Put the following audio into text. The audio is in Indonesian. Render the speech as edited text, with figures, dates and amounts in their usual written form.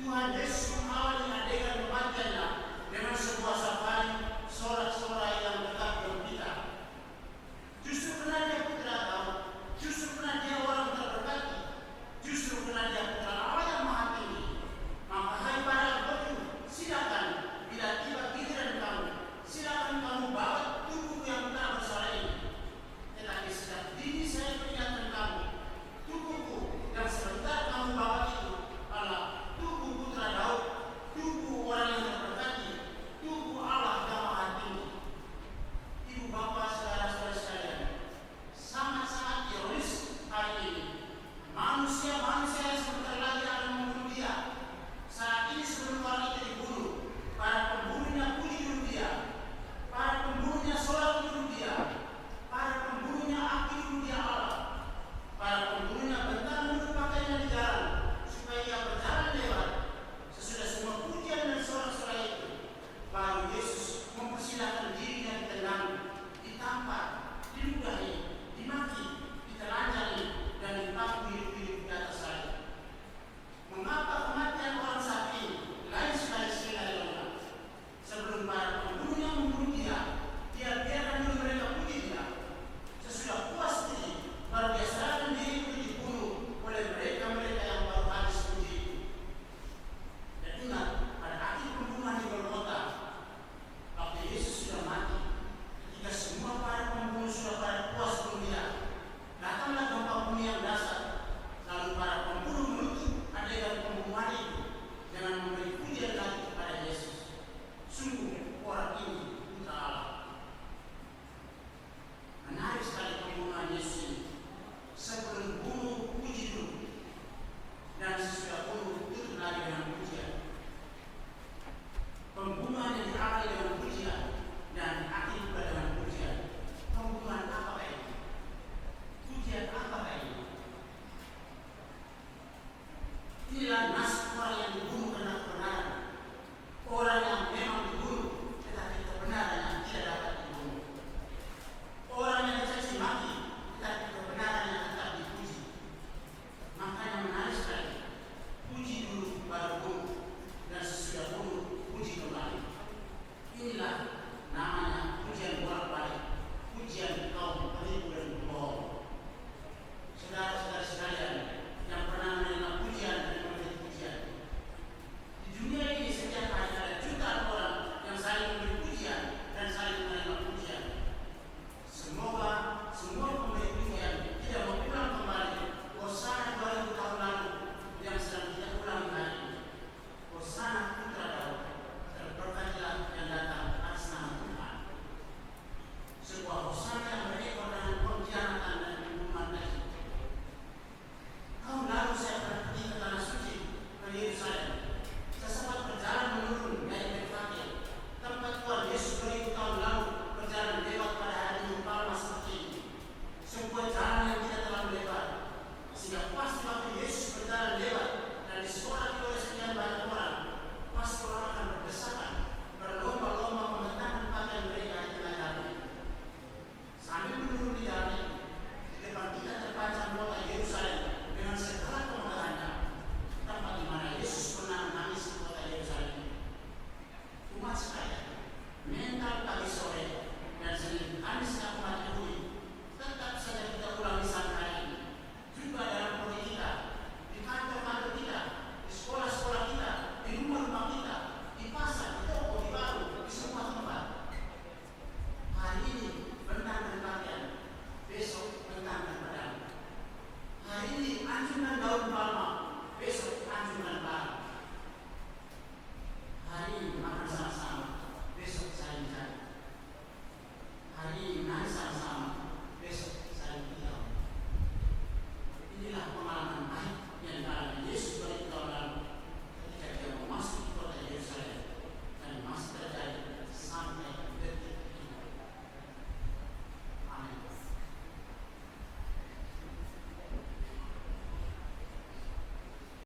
Tuhan Yesus mengawali adegan kematiannya dengan sebuah sapaan sorak-sorai yang dekat dengan kita. Justru karena dia putra Daud, justru karena dia orang terberkati, justru karena dia putra Allah yang maha tinggi, maka hai para anggota, silakan bila tiba giliran kamu, silakan kamu bawa tubuh yang tak bersalah ini. Tetapi sejak dini saya peringatkan kamu, tubuhku yang sebentar kamu bawa itu adalah tubuh putra Daud, tubuh orang yang terberkati, tubuh Allah yang maha tinggi. Ibu bapak saudara-saudara sekalian, sangat-sangat ironis hari ini manusia